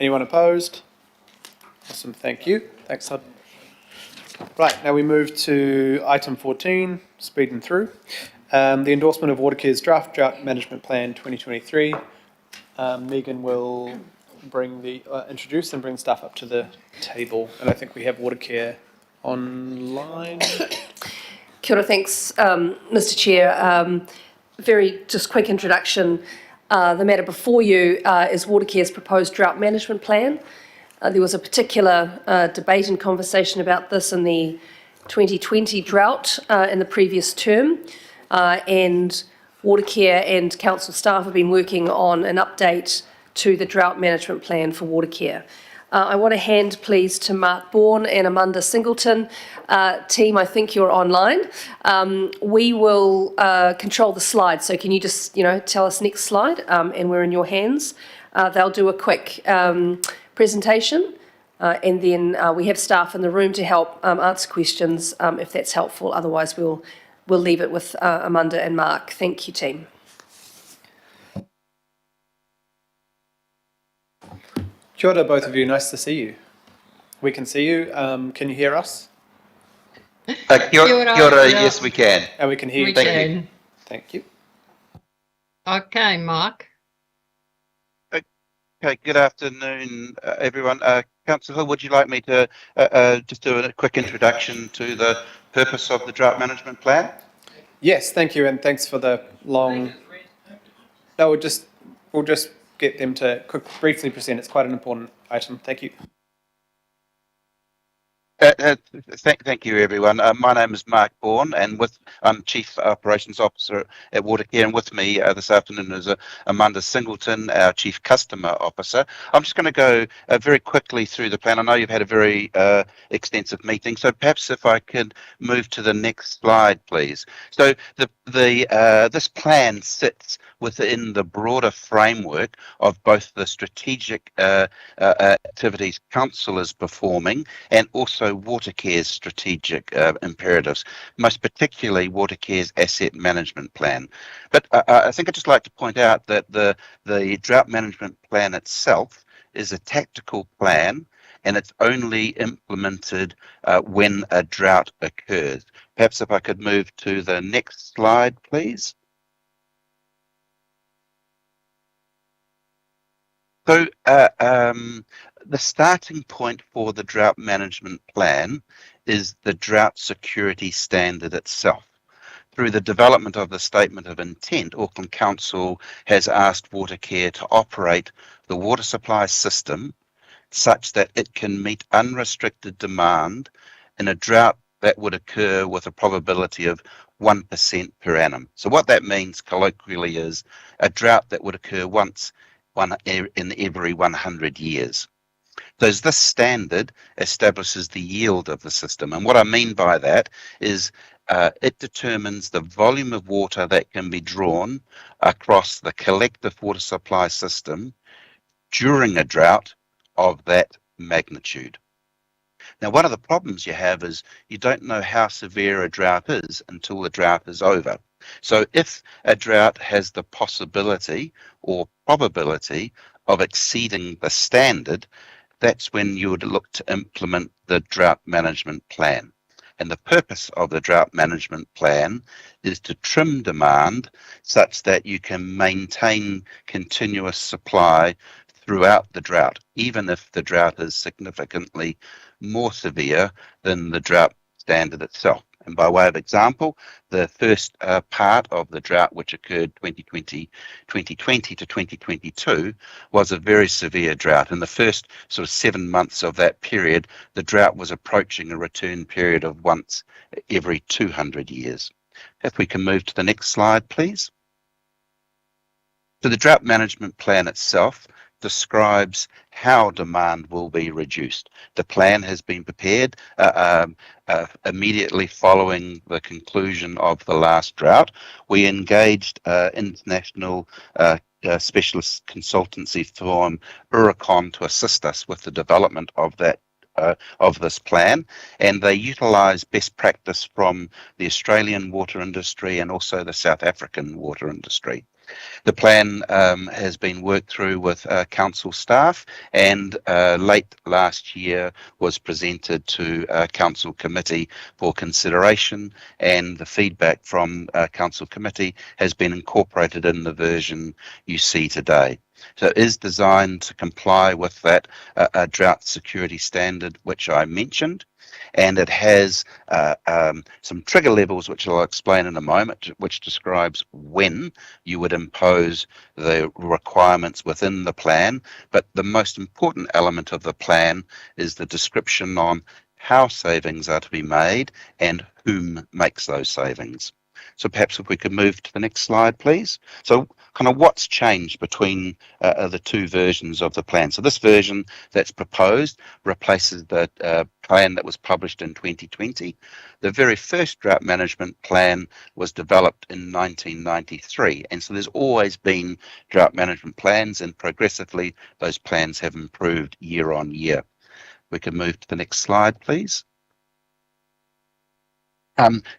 Anyone opposed? Awesome, thank you. Thanks, Hud. Right, now we move to item 14, speeding through. The endorsement of Watercare's draft drought management plan 2023. Megan will introduce and bring stuff up to the table, and I think we have Watercare online. Kia ora, thanks, Mr. Chair. Very just quick introduction. The matter before you is Watercare's proposed drought management plan. There was a particular debate and conversation about this in the 2020 drought in the previous term, and Watercare and council staff have been working on an update to the drought management plan for Watercare. I want to hand, please, to Mark Bourne and Amanda Singleton. Team, I think you're online. We will control the slides, so can you just, tell us next slide, and we're in your hands. They'll do a quick presentation, and then we have staff in the room to help answer questions if that's helpful. Otherwise, we'll leave it with Amanda and Mark. Thank you, team. Kia ora, both of you. Nice to see you. We can see you. Can you hear us? Kia ora, yes, we can. And we can hear you. Thank you. Thank you. Okay, Mark. Okay, good afternoon, everyone. Councillor Hill, would you like me to just do a quick introduction to the purpose of the drought management plan? Yes, thank you, and thanks for the long. No, we'll just get them to briefly present. It's quite an important item. Thank you. Thank you, everyone. My name is Mark Bourne, and I'm Chief Operations Officer at Watercare, and with me this afternoon is Amanda Singleton, our Chief Customer Officer. I'm just going to go very quickly through the plan. I know you've had a very extensive meeting, so perhaps if I could move to the next slide, please. So this plan sits within the broader framework of both the strategic activities Council is performing and also Watercare's strategic imperatives, most particularly Watercare's asset management plan. But I think I'd just like to point out that the drought management plan itself is a tactical plan, and it's only implemented when a drought occurs. Perhaps if I could move to the next slide, please. So the starting point for the drought management plan is the drought security standard itself. Through the development of the statement of intent, Auckland Council has asked Watercare to operate the water supply system such that it can meet unrestricted demand in a drought that would occur with a probability of 1% per annum. So what that means colloquially is a drought that would occur once in every 100 years. So this standard establishes the yield of the system. And what I mean by that is it determines the volume of water that can be drawn across the collective water supply system during a drought of that magnitude. Now, one of the problems you have is you don't know how severe a drought is until the drought is over. So if a drought has the possibility or probability of exceeding the standard, that's when you would look to implement the drought management plan. And the purpose of the drought management plan is to trim demand such that you can maintain continuous supply throughout the drought, even if the drought is significantly more severe than the drought standard itself. And by way of example, the first part of the drought, which occurred 2020 to 2022, was a very severe drought. In the first sort of 7 months of that period, the drought was approaching a return period of once every 200 years. If we can move to the next slide, please. So the drought management plan itself describes how demand will be reduced. The plan has been prepared immediately following the conclusion of the last drought. We engaged international specialist consultancy firm Uricon to assist us with the development of that of this plan, and they utilise best practice from the Australian water industry and also the South African water industry. The plan has been worked through with council staff, and late last year was presented to council committee for consideration, and the feedback from council committee has been incorporated in the version you see today. So it is designed to comply with that drought security standard which I mentioned, and it has some trigger levels which I'll explain in a moment, which describes when you would impose the requirements within the plan. But the most important element of the plan is the description on how savings are to be made and whom makes those savings. So perhaps if we could move to the next slide, please. So kind of what's changed between the two versions of the plan. So this version that's proposed replaces the plan that was published in 2020. The very first drought management plan was developed in 1993. And so there's always been drought management plans, and progressively those plans have improved year on year. We can move to the next slide, please.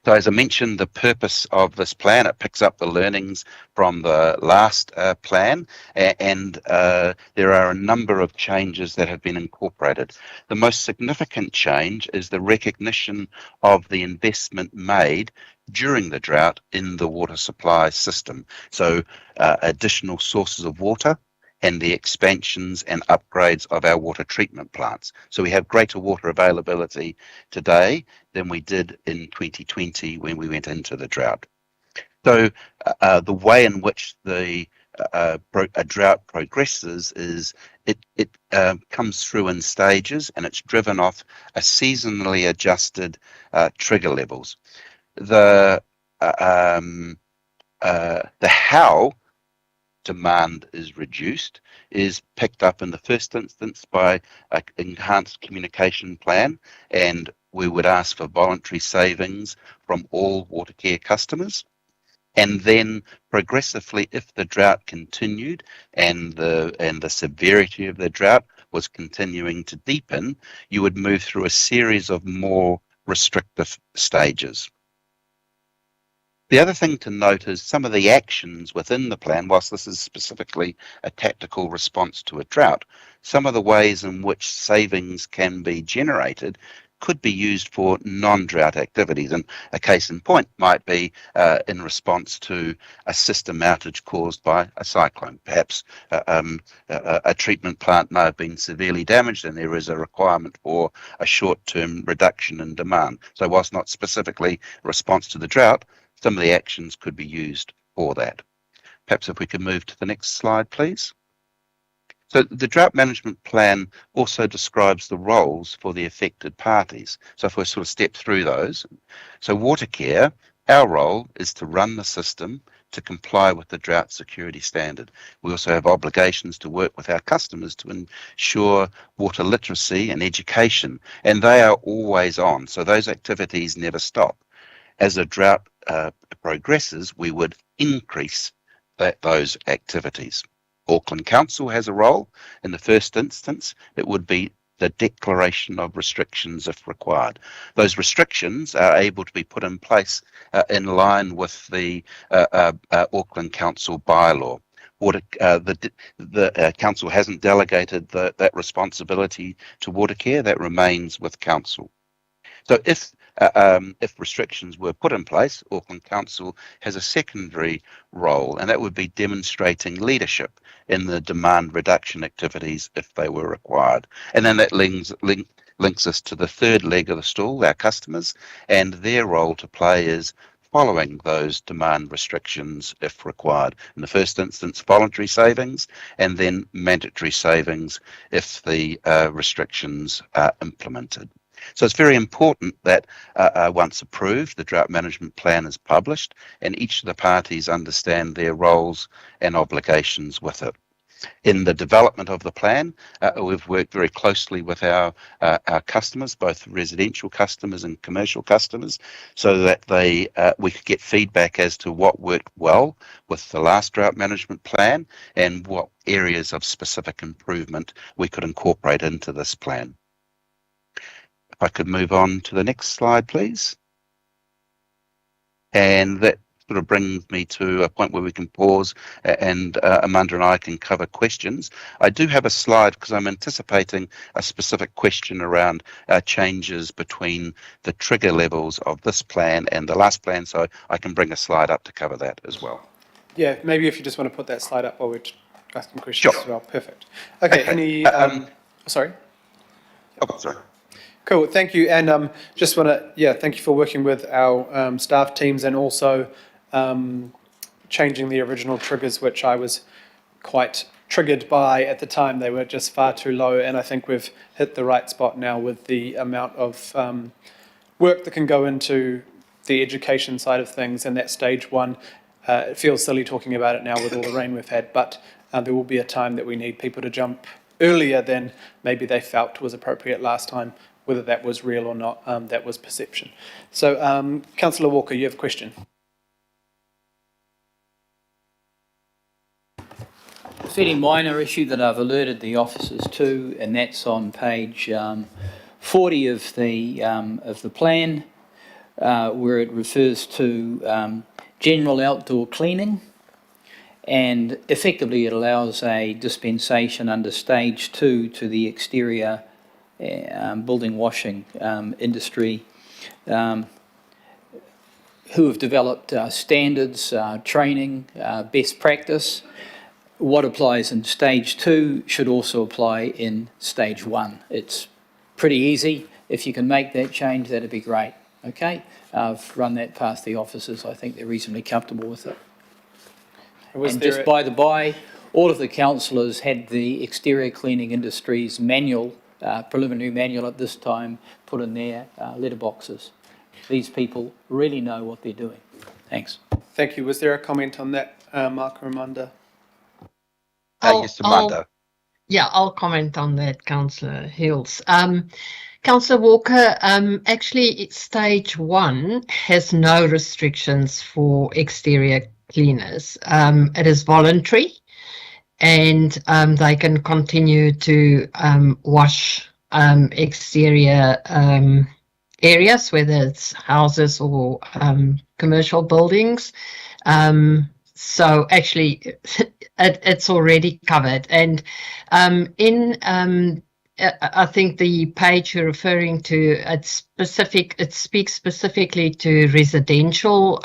So as I mentioned, the purpose of this plan, it picks up the learnings from the last plan, and there are a number of changes that have been incorporated. The most significant change is the recognition of the investment made during the drought in the water supply system. So additional sources of water and the expansions and upgrades of our water treatment plants. So we have greater water availability today than we did in 2020 when we went into the drought. So the way in which a drought progresses is it comes through in stages, and it's driven off a seasonally adjusted trigger levels. The how demand is reduced is picked up in the first instance by an enhanced communication plan, and we would ask for voluntary savings from all water care customers. And then progressively, if the drought continued and the severity of the drought was continuing to deepen, you would move through a series of more restrictive stages. The other thing to note is some of the actions within the plan, whilst this is specifically a tactical response to a drought, some of the ways in which savings can be generated could be used for non-drought activities. And a case in point might be in response to a system outage caused by a cyclone. Perhaps a treatment plant may have been severely damaged and there is a requirement for a short-term reduction in demand. So whilst not specifically a response to the drought, some of the actions could be used for that. Perhaps if we could move to the next slide, please. So the drought management plan also describes the roles for the affected parties. So if we sort of step through those. So water care, our role is to run the system to comply with the drought security standard. We also have obligations to work with our customers to ensure water literacy and education, and they are always on. So those activities never stop. As a drought progresses, we would increase those activities. Auckland Council has a role. In the first instance, it would be the declaration of restrictions if required. Those restrictions are able to be put in place in line with the Auckland Council bylaw. The council hasn't delegated that responsibility to water care. That remains with council. So if restrictions were put in place, Auckland Council has a secondary role, and that would be demonstrating leadership in the demand reduction activities if they were required. And then that links us to the third leg of the stool, our customers, and their role to play is following those demand restrictions if required. In the first instance, voluntary savings, and then mandatory savings if the restrictions are implemented. So it's very important that once approved, the drought management plan is published and each of the parties understand their roles and obligations with it. In the development of the plan, we've worked very closely with our customers, both residential customers and commercial customers, so that we could get feedback as to what worked well with the last drought management plan and what areas of specific improvement we could incorporate into this plan. If I could move on to the next slide, please. And that sort of brings me to a point where we can pause and Amanda and I can cover questions. I do have a slide because I'm anticipating a specific question around changes between the trigger levels of this plan and the last plan, so I can bring a slide up to cover that as well. Yeah, maybe if you just want to put that slide up while we're asking questions Sure. as well. Perfect. Okay, any, sorry? Oh, sorry. Cool, thank you. And just want to, thank you for working with our staff teams and also changing the original triggers, which I was quite triggered by at the time. They were just far too low, and I think we've hit the right spot now with the amount of work that can go into the education side of things and that stage one. It feels silly talking about it now with all the rain we've had, but there will be a time that we need people to jump earlier than maybe they felt was appropriate last time. Whether that was real or not, that was perception. So, Councillor Walker, you have a question. A fairly minor issue that I've alerted the officers to, and that's on page 40 of the plan, where it refers to general outdoor cleaning, and effectively it allows a dispensation under stage 2 to the exterior building washing industry, who have developed standards, training, best practice. What applies in stage 2 should also apply in stage 1. It's pretty easy. If you can make that change, that'd be great. Okay, I've run that past the officers. I think they're reasonably comfortable with it. And just by the by, all of the councillors had the exterior cleaning industry's manual, preliminary manual at this time, put in their letterboxes. These people really know what they're doing. Thanks. Thank you. Was there a comment on that, Mark or Amanda? Yes, Amanda. I'll comment on that, Councillor Hills. Councillor Walker, actually, stage 1 has no restrictions for exterior cleaners. It is voluntary, and they can continue to wash exterior areas, whether it's houses or commercial buildings. So actually, it's already covered. And I think the page you're referring to, it speaks specifically to residential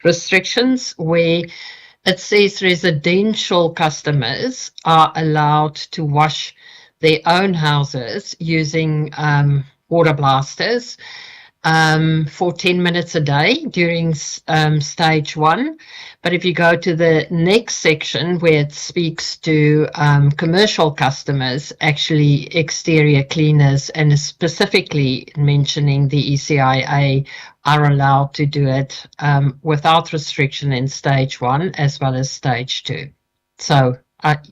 restrictions, where it says residential customers are allowed to wash their own houses using water blasters for 10 minutes a day during stage 1. But if you go to the next section where it speaks to commercial customers, actually exterior cleaners, and specifically mentioning the ECIA, are allowed to do it without restriction in stage 1 as well as stage 2. So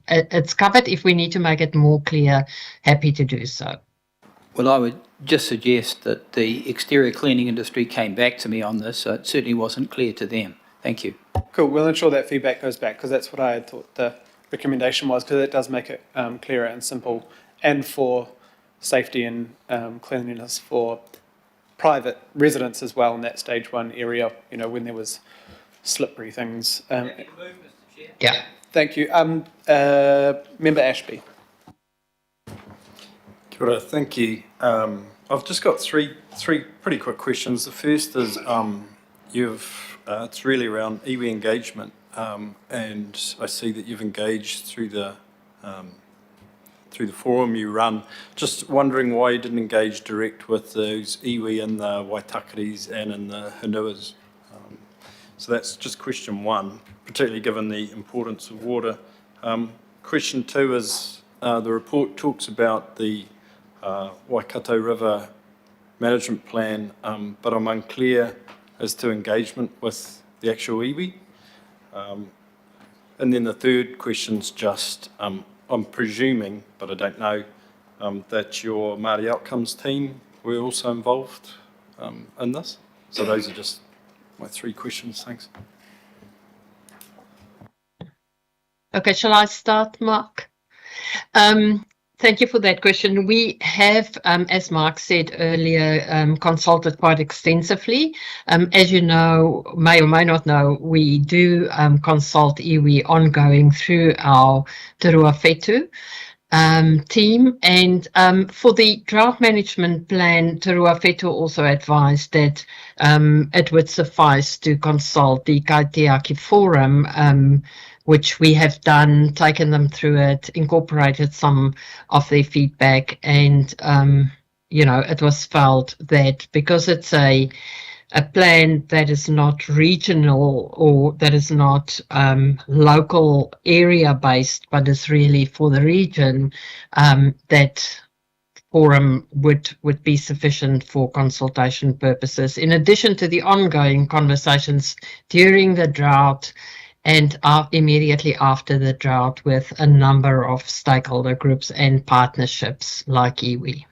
it's covered. If we need to make it more clear, happy to do so. Well, I would just suggest that the exterior cleaning industry came back to me on this, so it certainly wasn't clear to them. Thank you. Cool. We'll ensure that feedback goes back, because that's what I had thought the recommendation was, because it does make it clearer and simple, and for safety and cleanliness for private residents as well in that stage 1 area, you know, when there was slippery things. Yeah. Thank you. Member Ashby. Kia ora, thank you. I've just got three pretty quick questions. The first is it's really around iwi engagement, and I see that you've engaged through the forum you run. Just wondering why you didn't engage direct with those iwi in the Waitakaris and in the Hanuas. So that's just question 1, particularly given the importance of water. Question 2 is the report talks about the Waikato River management plan, but I'm unclear as to engagement with the actual iwi. And then the third question's just, I'm presuming, but I don't know, that your Māori outcomes team were also involved in this. So those are just my 3 questions. Thanks. Okay, shall I start, Mark? Thank you for that question. We have, as Mark said earlier, consulted quite extensively. As you know, may or may not know, we do consult iwi ongoing through our Te Rua Whetū team. And for the drought management plan, Te Rua Whetū also advised that it would suffice to consult the Kaitiaki Forum, which we have done, taken them through it, incorporated some of their feedback, and it was felt that because it's a plan that is not regional or that is not local area based, but is really for the region, that forum would be sufficient for consultation purposes, in addition to the ongoing conversations during the drought and immediately after the drought with a number of stakeholder groups and partnerships like iwi.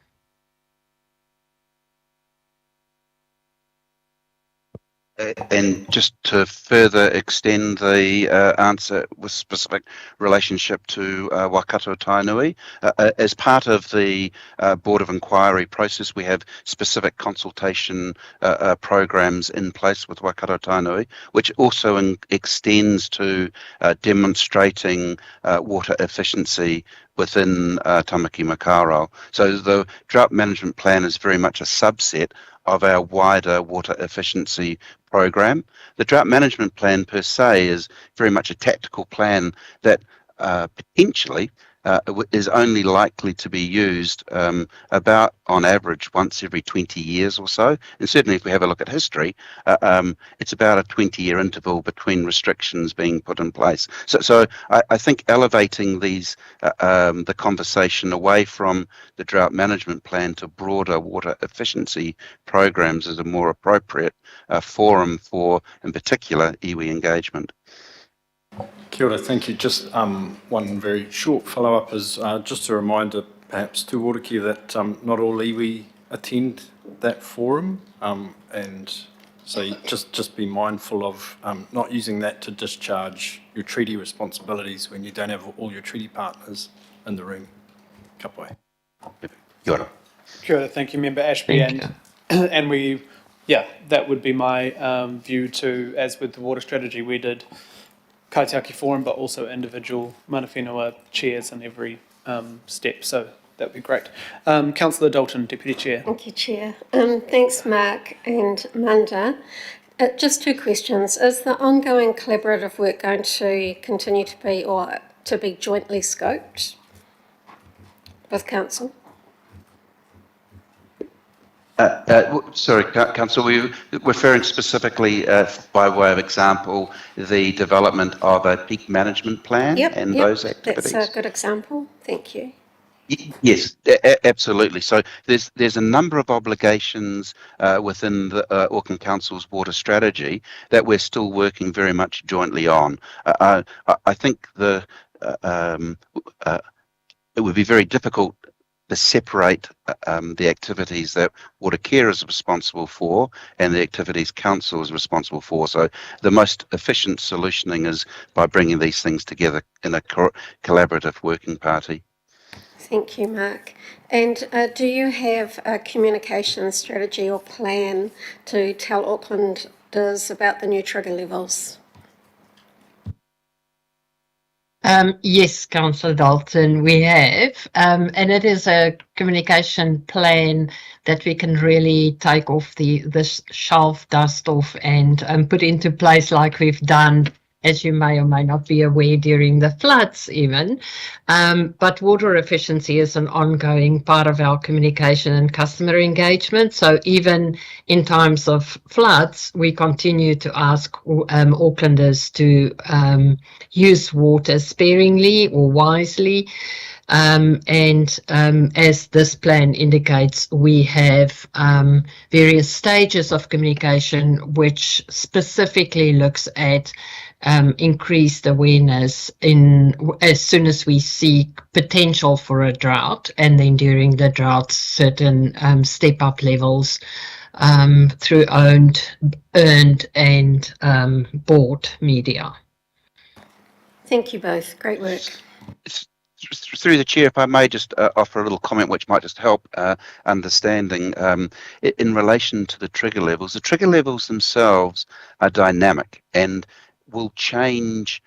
And just to further extend the answer with specific relationship to Waikato Tainui, as part of the Board of Inquiry process, we have specific consultation programs in place with Waikato Tainui, which also extends to demonstrating water efficiency within Tamaki Makaurau. So the drought management plan is very much a subset of our wider water efficiency program. The drought management plan per se is very much a tactical plan that potentially is only likely to be used about on average once every 20 years or so. And certainly if we have a look at history, it's about a 20-year interval between restrictions being put in place. So I think elevating these the conversation away from the drought management plan to broader water efficiency programs is a more appropriate forum for, in particular, iwi engagement. Kia ora, thank you. Just one very short follow-up is just a reminder perhaps to Orokia that not all iwi attend that forum, and so just be mindful of not using that to discharge your treaty responsibilities when you don't have all your treaty partners in the room. Ka pai. Kia ora. Kia ora, thank you, Member Ashby. And that would be my view too, as with the water strategy, we did Kaitiaki Forum, but also individual mana whenua chairs in every step. So that would be great. Councillor Dalton, Deputy Chair. Thank you, Chair. Thanks, Mark and Manda. Just two questions. Is the ongoing collaborative work going to continue to be, or to be jointly scoped with Council? Sorry, Councillor, were you referring specifically, by way of example, the development of a peak management plan and those activities? That's a good example. Thank you. Yes, absolutely. So there's a number of obligations within the Auckland Council's water strategy that we're still working very much jointly on. I think it would be very difficult to separate the activities that Water Care is responsible for and the activities Council is responsible for. So the most efficient solutioning is by bringing these things together in a collaborative working party. Thank you, Mark. And do you have a communication strategy or plan to tell Aucklanders about the new trigger levels? Yes, Councillor Dalton, we have, and it is a communication plan that we can really take off the shelf, dust off, and put into place like we've done, as you may or may not be aware, during the floods even. But water efficiency is an ongoing part of our communication and customer engagement. So even in times of floods, we continue to ask Aucklanders to use water sparingly or wisely. As this plan indicates, we have various stages of communication which specifically looks at increased awareness as soon as we see potential for a drought, and then during the drought certain step up levels through earned and bought media. Thank you both. Great work. Through the chair, if I may just offer a little comment which might just help understanding in relation to the trigger levels. The trigger levels themselves are dynamic and will change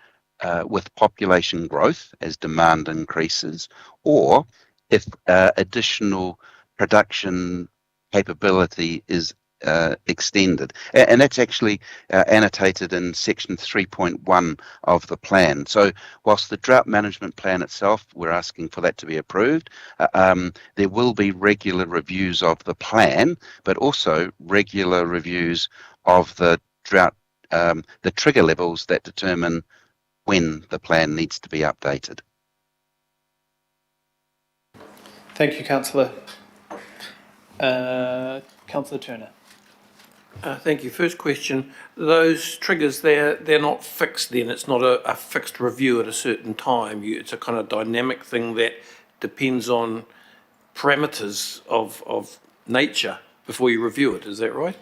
with population growth as demand increases, or if additional production capability is extended. And that's actually annotated in section 3.1 of the plan. So whilst the drought management plan itself, we're asking for that to be approved, there will be regular reviews of the plan, but also regular reviews of the drought, the trigger levels that determine when the plan needs to be updated. Thank you, Councillor. Councillor Turner. Thank you. First question, those triggers, they're not fixed then, it's not a fixed review at a certain time. It's a kind of dynamic thing that depends on parameters of nature before you review it, is that right?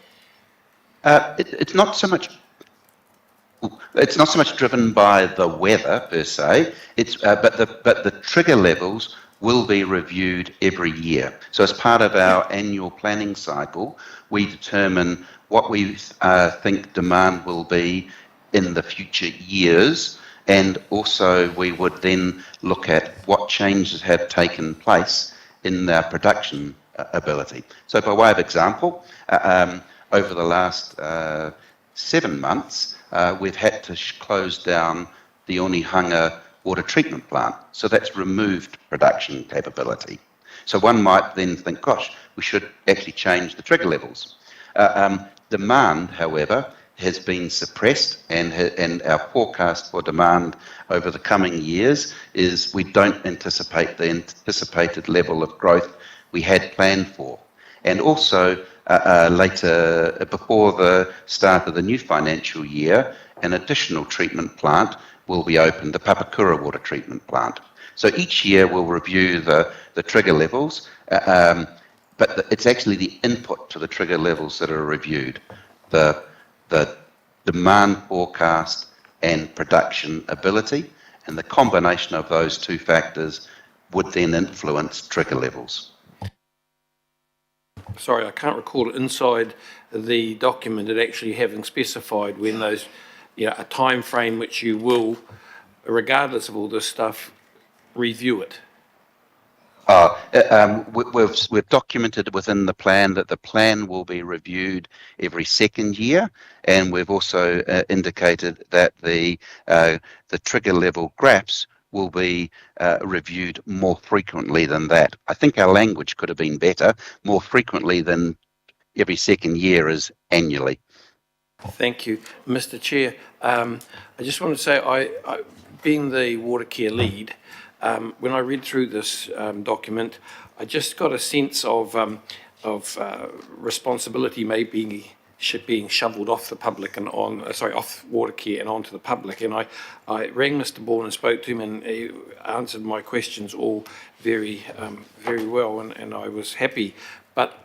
It's not so much. It's not so much driven by the weather per se. It's but the trigger levels will be reviewed every year. So as part of our annual planning cycle, we determine what we think demand will be in the future years, and also we would then look at what changes have taken place in our production ability. So by way of example, over the last 7 months, we've had to close down the Onehunga water treatment plant. So that's removed production capability. So one might then think, gosh, we should actually change the trigger levels. Demand, however, has been suppressed, and our forecast for demand over the coming years is we don't anticipate the anticipated level of growth we had planned for. And also, later, before the start of the new financial year, an additional treatment plant will be opened, the Papakura water treatment plant. So each year we'll review the trigger levels, but it's actually the input to the trigger levels that are reviewed. The demand forecast and production ability, and the combination of those two factors would then influence trigger levels. Sorry, I can't recall it inside the document it actually having specified when those, a time frame which you will, regardless of all this stuff, review it. We've documented within the plan that the plan will be reviewed every second year, and we've also indicated that the trigger level graphs will be reviewed more frequently than that. I think our language could have been better. More frequently than every second year is annually. Thank you. Mr. Chair, I just want to say, I being the water care lead, when I read through this document, I just got a sense of responsibility maybe being shoveled off the public and off water care and onto the public. And I rang Mr. Bourne and spoke to him, and he answered my questions all very well, and I was happy. But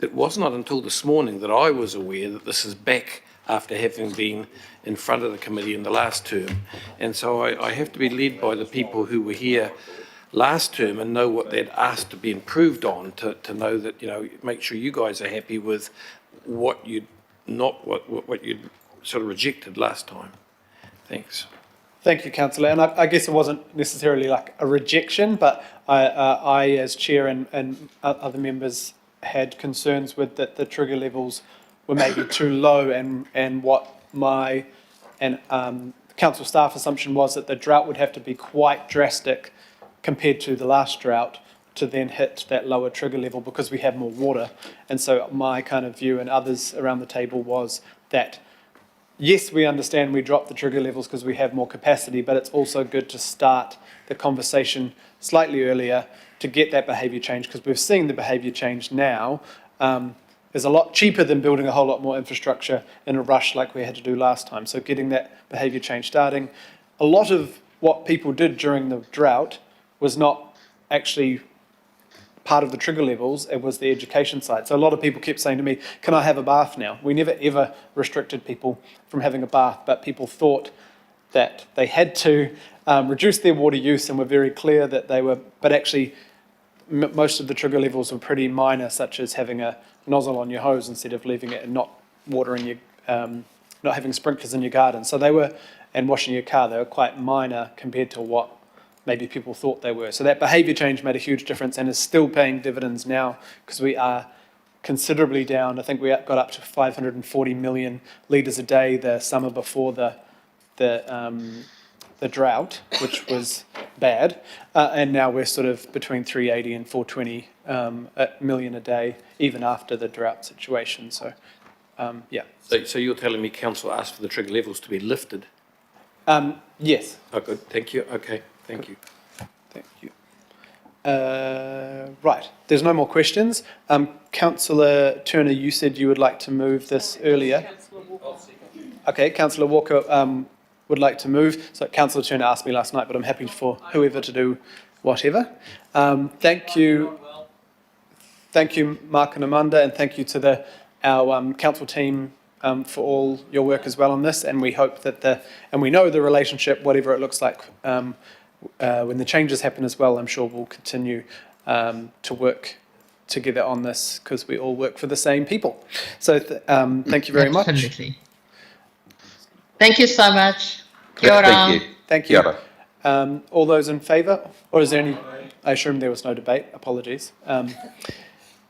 it was not until this morning that I was aware that this is back after having been in front of the committee in the last term. And so I have to be led by the people who were here last term and know what they'd asked to be improved on, to know that, make sure you guys are happy with what you'd sort of rejected last time. Thanks. Thank you, Councillor. And I guess it wasn't necessarily like a rejection, but I as chair and other members had concerns with that the trigger levels were maybe too low, and what my and council staff assumption was that the drought would have to be quite drastic compared to the last drought to then hit that lower trigger level because we have more water. And so my kind of view, and others around the table, was that yes, we understand we dropped the trigger levels because we have more capacity, but it's also good to start the conversation slightly earlier to get that behaviour change, because we've seen the behaviour change now. Is a lot cheaper than building a whole lot more infrastructure in a rush like we had to do last time. So getting that behaviour change starting. A lot of what people did during the drought was not actually part of the trigger levels, it was the education side. So a lot of people kept saying to me, can I have a bath now? We never ever restricted people from having a bath, but people thought that they had to reduce their water use and were very clear that they were, but actually most of the trigger levels were pretty minor, such as having a nozzle on your hose instead of leaving it and not watering your, not having sprinklers in your garden. So they were, and washing your car, they were quite minor compared to what maybe people thought they were. So that behaviour change made a huge difference and is still paying dividends now, because we are considerably down. I think we got up to 540 million litres a day the summer before the drought, which was bad, and now we're sort of between 380 and 420 million a day, even after the drought situation. So, yeah. So you're telling me council asked for the trigger levels to be lifted? Yes. Oh, good. Thank you. Okay. Thank you. Thank you. Right. There's no more questions. Councillor Turner, you said you would like to move this earlier. Okay. Councillor Walker would like to move. So Councillor Turner asked me last night, but I'm happy for whoever to do whatever. Thank you. Thank you, Mark and Amanda, and thank you to our council team for all your work as well on this. And we hope that and we know the relationship, whatever it looks like, when the changes happen as well, I'm sure we'll continue to work together on this, because we all work for the same people. So thank you very much. Absolutely. Thank you so much. Kia ora. Thank you. Thank you. Kia ora. All those in favour? Or is there any? I assume there was no debate. Apologies.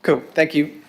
Cool. Thank you.